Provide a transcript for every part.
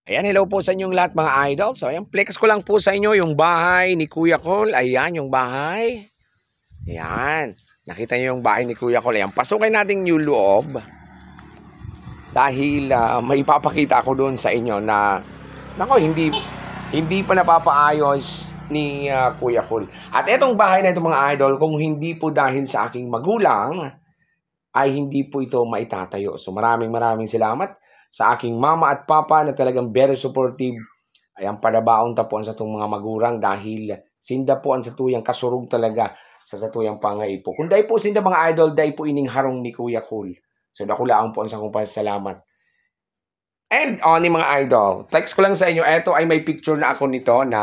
Ayan, hello po sa inyong lahat mga idol. So, ayan, flex ko lang po sa inyo yung bahay ni Kuya Col. Ayan, yung bahay. Ayan, nakita nyo yung bahay ni Kuya Col. Ayan, pasukin natin yung loob. Dahil may ipapakita ako doon sa inyo na, nako, hindi pa napapaayos ni Kuya Col. At etong bahay na ito mga idol, kung hindi po dahil sa aking magulang, ay hindi po ito maitatayo. So, maraming salamat sa aking mama at papa na talagang very supportive. Ayan, padabaon tapuan sa itong mga magurang dahil sinda po ang satuyang kasurug talaga sa satuyang pangaipo. Kung dahil po sinda mga idol, dahil po ining harong ni Kuya Col. So, nakulaan po ang sakong pasalamat. And on ni mga idol, text ko lang sa inyo, eto ay may picture na ako nito na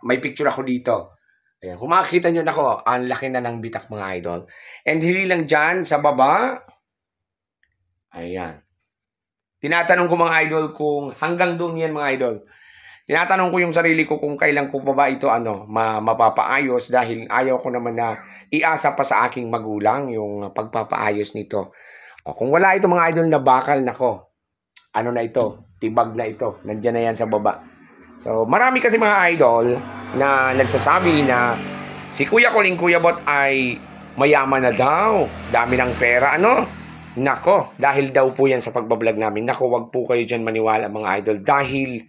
may picture ako dito. Ayan, kung makikita nyo na ako, ang laki na ng bitak mga idol. And hindi lang dyan, sa baba, ayan. Tinatanong ko mga idol kung hanggang doon yan mga idol. Tinatanong ko yung sarili ko kung kailan ko pa ba ito mapapaayos dahil ayaw ko naman na iasa pa sa aking magulang yung pagpapaayos nito. O, kung wala ito mga idol na bakal, nako, ano na ito, tibag na ito, nandyan na yan sa baba. So, marami kasi mga idol na nagsasabi na si Kuya Col, Kuya Bot ay mayaman na daw, dami ng pera, ano? Nako, dahil daw po yan sa pagbablog namin. Nako, wag po kayo dyan maniwala mga idol. Dahil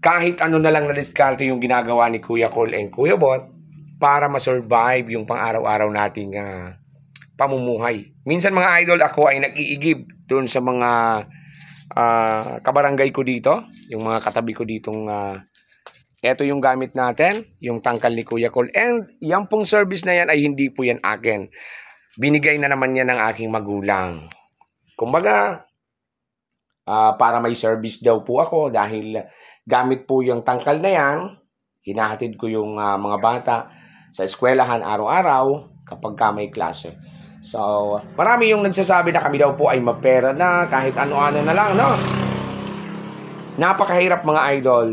kahit ano na lang na diskarte yung ginagawa ni Kuya Col and Kuya Bot para ma-survive yung pang-araw-araw nating pamumuhay. Minsan mga idol, ako ay nag-iigib doon sa mga kabarangay ko dito. Yung mga katabi ko ditong eto yung gamit natin, yung tangkal ni Kuya Col. And yung pong service na yan ay hindi po yan akin. Binigay na naman yan ng aking magulang. Kumbaga, para may service daw po ako dahil gamit po yung tangkal na yan, hinahatid ko yung mga bata sa eskwelahan araw-araw kapag may klase. So, marami yung nagsasabi na kami daw po ay mapera na kahit ano-ano na lang, no? Napakahirap mga idol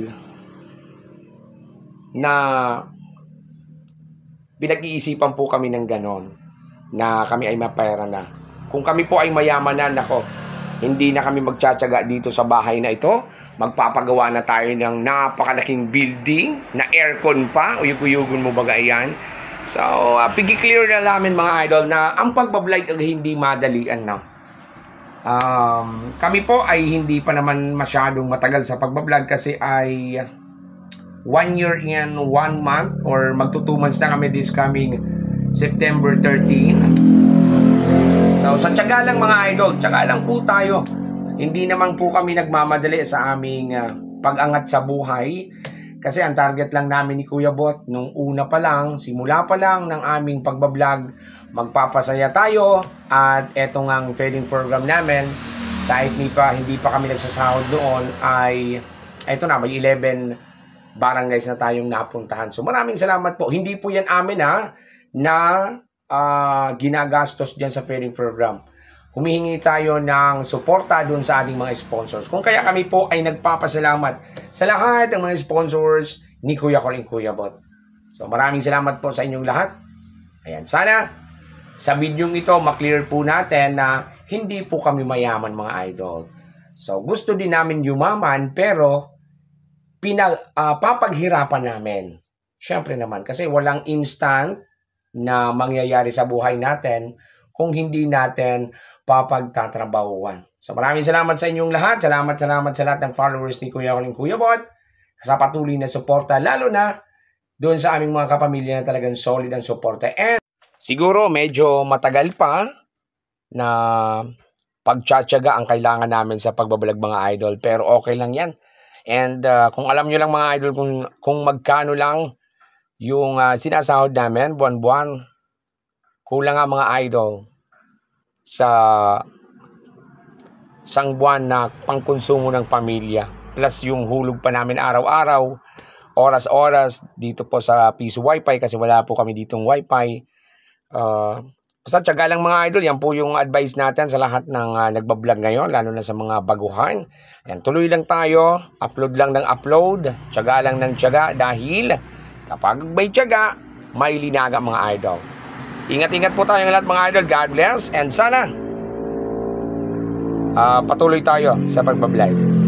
na pinag-iisipan po kami ng ganon na kami ay mapera na. Kung kami po ay mayaman na, nako, hindi na kami magtsatsaga dito sa bahay na ito. Magpapagawa na tayo ng napakalaking building na aircon pa. Uyug-uyugon mo baga yan. So, pigi-clear na namin mga idol na ang pagbablog ay hindi madalian na. Kami po ay hindi pa naman masyadong matagal sa pagbablog kasi ay 1 year and 1 month or magto 2 months na kami this coming September 13. So, sa tiyaga lang mga idol, tiyaga lang po tayo. Hindi naman po kami nagmamadali sa aming pag-angat sa buhay. Kasi ang target lang namin ni Kuya Bot, nung una pa lang, simula pa lang ng aming pagbablog, magpapasaya tayo. At etong ang trading program namin, kahit hindi pa kami nagsasahod noon, ay eto na, may 11 barangays na tayong napuntahan. So maraming salamat po. Hindi po yan amin na ginagastos dyan sa trading program. Humihingi tayo ng suporta doon sa ating mga sponsors. Kung kaya kami po ay nagpapasalamat sa lahat ng mga sponsors ni Kuya Col and Kuya Bot. So maraming salamat po sa inyong lahat. Ayan, sana sa video ito maklear po natin na hindi po kami mayaman mga idol. So gusto din namin yumaman pero papaghirapan namin. Siyempre naman kasi walang instant na mangyayari sa buhay natin kung hindi natin papagtatrabahuan. So maraming salamat sa inyong lahat. Salamat sa lahat ng followers ni Kuya Col and Kuya Bot sa patuloy na suporta, lalo na doon sa aming mga kapamilya na talagang solid ang suporta. And siguro medyo matagal pa na pagtsatsaga ang kailangan namin sa pagbablog mga idol, pero okay lang yan. And kung alam nyo lang mga idol kung magkano lang yung sinasahod namin buwan-buwan, kulang nga mga idol sa isang buwan na pangkonsumo ng pamilya. Plus yung hulog pa namin araw-araw, oras-oras dito po sa piso wifi kasi wala po kami ditong wifi. Basta tiyaga lang mga idol, yan po yung advice natin sa lahat ng nagbablog ngayon, lalo na sa mga baguhan. Yan, tuloy lang tayo, upload lang ng upload, tiyaga lang ng tiyaga dahil kapag may tiyaga, may linaga mga idol. Ingat-ingat po tayong lahat mga idol. God bless. And sana patuloy tayo sa pagbablog.